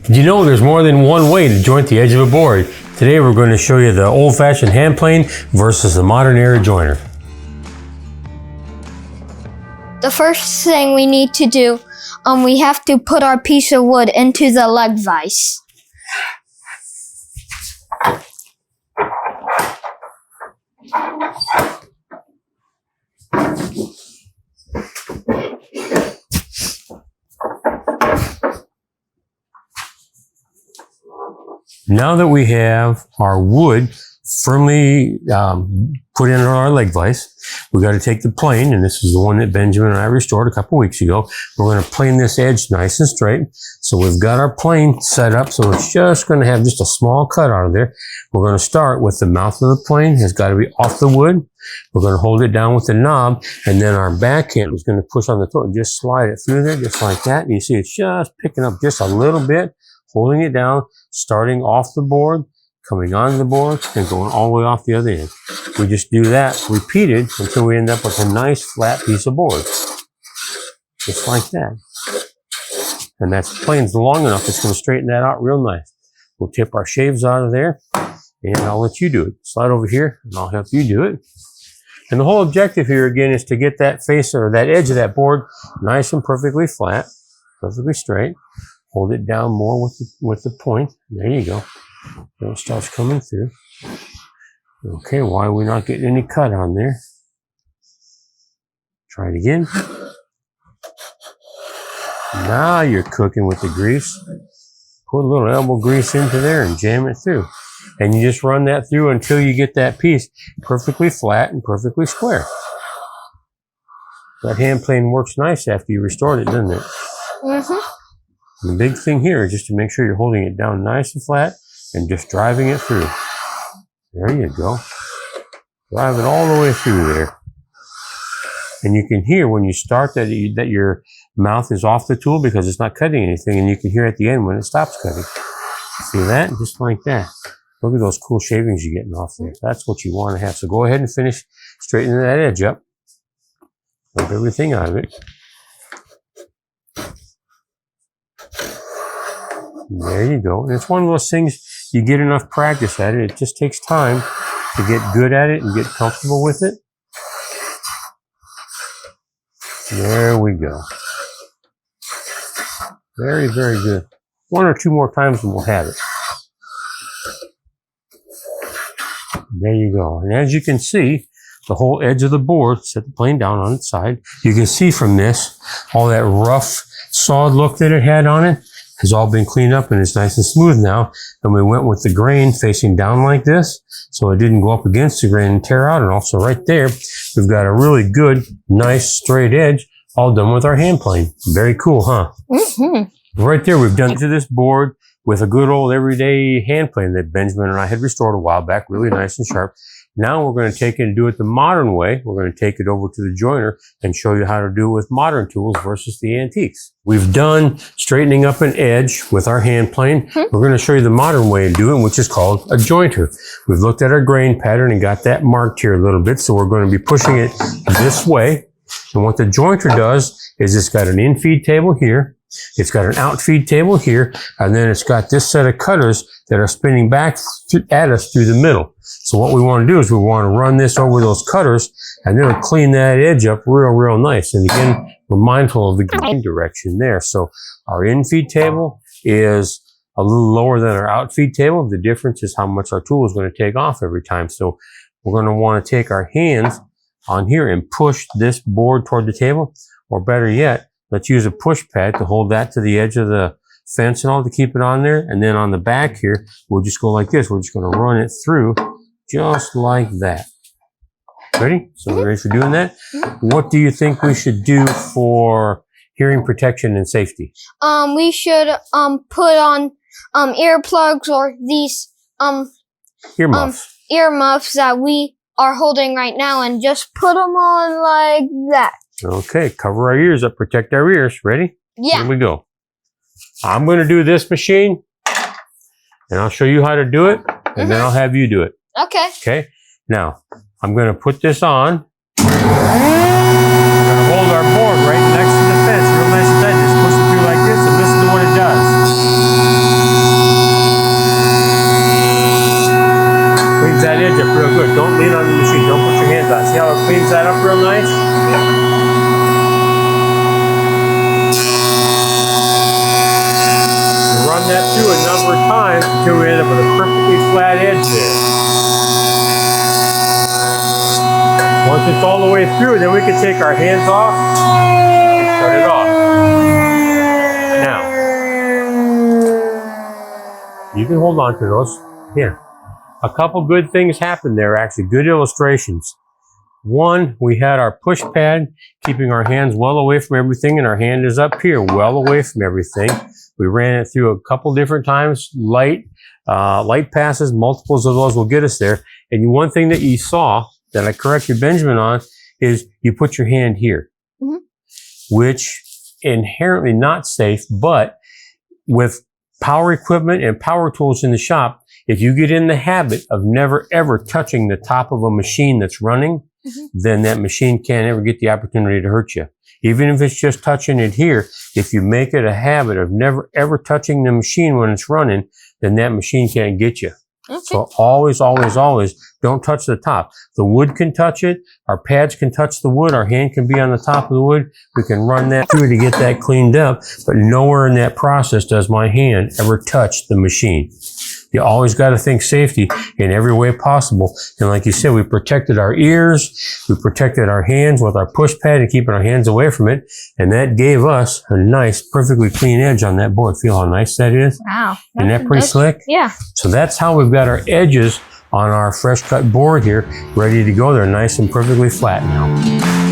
You know, there's more than one way to joint the edge of a board. Today we're going to show you the old-fashioned hand plane versus the modern era joiner. The first thing we need to do, we have to put our piece of wood into the leg vise. Now that we have our wood firmly put in our leg vise, we got to take the plane, and this is the one that Benjamin and I restored a couple weeks ago. We're going to plane this edge nice and straight. So we've got our plane set up, so it's just going to have just a small cut out of there. We're going to start with the mouth of the plane. It's got to be off the wood. We're going to hold it down with the knob, and then our backhand is going to push on the toe and just slide it through there just like that. And you see it's just picking up just a little bit, holding it down, starting off the board, coming onto the board, and going all the way off the other end. We just do that repeated until we end up with a nice flat piece of board. Just like that. And that plane's long enough, it's going to straighten that out real nice. We'll tip our shaves out of there, and I'll let you do it. Slide over here, and I'll help you do it. And the whole objective here, again, is to get that face or that edge of that board nice and perfectly flat, perfectly straight. Hold it down more with the point. There you go. Then it starts coming through. Okay, why are we not getting any cut on there? Try it again. Now you're cooking with the grease. Put a little elbow grease into there and jam it through. And you just run that through until you get that piece perfectly flat and perfectly square. That hand plane works nice after you restored it, doesn't it? Mm-hmm. The big thing here is just to make sure you're holding it down nice and flat and just driving it through. There you go. Drive it all the way through there. And you can hear when you start that your mouth is off the tool because it's not cutting anything, and you can hear at the end when it stops cutting. See that? Just like that. Look at those cool shavings you're getting off there. That's what you want to have. So go ahead and finish straightening that edge up. Dump everything out of it. There you go. And it's one of those things, you get enough practice at it. It just takes time to get good at it and get comfortable with it. There we go. Very, very good. One or two more times and we'll have it. There you go. And as you can see, the whole edge of the board, set the plane down on its side. You can see from this, all that rough, sawed look that it had on it has all been cleaned up and it's nice and smooth now. And we went with the grain facing down like this, so it didn't go up against the grain and tear out. And also right there, we've got a really good, nice, straight edge, all done with our hand plane. Very cool, huh? Mm-hmm. Right there, we've done to this board with a good old everyday hand plane that Benjamin and I had restored a while back, really nice and sharp. Now we're going to take it and do it the modern way. We're going to take it over to the joiner and show you how to do it with modern tools versus the antiques. We've done straightening up an edge with our hand plane. We're going to show you the modern way to do it, which is called a jointer. We've looked at our grain pattern and got that marked here a little bit, so we're going to be pushing it this way. And what the jointer does is it's got an in-feed table here. It's got an out-feed table here, and then it's got this set of cutters that are spinning back at us through the middle. So what we want to do is we want to run this over those cutters, and then it'll clean that edge up real, real nice. And again, we're mindful of the grain direction there. So our in-feed table is a little lower than our out-feed table. The difference is how much our tool is going to take off every time. So we're going to want to take our hands on here and push this board toward the table, or better yet, let's use a push pad to hold that to the edge of the fence and all to keep it on there. And then on the back here, we'll just go like this. We're just going to run it through just like that. Ready? So we're ready for doing that? What do you think we should do for hearing protection and safety? We should put on earplugs or these earmuffs that we are holding right now, and just put them on like that. Okay, cover our ears up, protect our ears. Ready? Yeah. Here we go. I'm going to do this machine, and I'll show you how to do it, and then I'll have you do it. Okay. Okay? Now, I'm going to put this on. We're going to hold our board right next to the fence, real nice and tight. Just push it through like this, and listen to what it does. that edge up real good. Don't lean on the machine. Don't put your hands on it. See how it cleans that up real nice? Run that through a number of times until we end up with a perfectly flat edge there. Once it's all the way through, then we can take our hands off and shut it off. Now, you can hold on to those. Here, a couple good things happened there, actually, good illustrations. One, we had our push pad, keeping our hands well away from everything, and our hand is up here, well away from everything. We ran it through a couple different times, light passes, multiples of those will get us there. And one thing that you saw, that I corrected Benjamin on, is you put your hand here, which inherently not safe, but with power equipment and power tools in the shop, if you get in the habit of never ever touching the top of a machine that's running, then that machine can't ever get the opportunity to hurt you. Even if it's just touching it here, if you make it a habit of never ever touching the machine when it's running, then that machine can't get you. Okay. So always, always, always don't touch the top. The wood can touch it. Our pads can touch the wood. Our hand can be on the top of the wood. We can run that through to get that cleaned up. But nowhere in that process does my hand ever touch the machine. You always got to think safety in every way possible. And like you said, we protected our ears. We protected our hands with our push pad and keeping our hands away from it. And that gave us a nice, perfectly clean edge on that board. Feel how nice that is? Wow. Isn't that pretty slick? Yeah. So that's how we've got our edges on our fresh cut board here, ready to go. They're nice and perfectly flat now.